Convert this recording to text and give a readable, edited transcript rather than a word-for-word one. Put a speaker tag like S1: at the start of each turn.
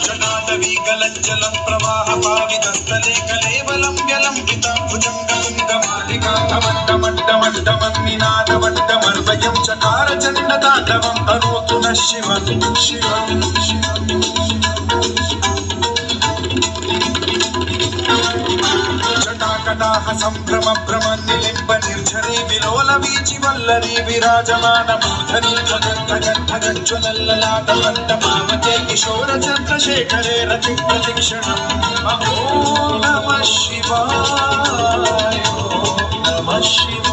S1: जटाटवीगलज्जलं प्रवाहपावितस्थले कलेवलं व्यलम्बितं भुजङ्गतुङ्गमालिकान्तमड्डमड्डमन्निनादवड्डमर्वयं चकारचण्डताण्डवं करोतु नः शिवं शिवं जटाकटाह सम्भ्रम भ्रम निलिम्ब निर्झरे विलोल वीचि वल्लरी विराजमानमूर्धनि धगद्धगज्ज्वलल्ललाटवट्टपावते किशोर चन्द्रशेखरे रति प्रतिक्षणम् ॐ नमः शिवाय ॐ नमः शिवाय।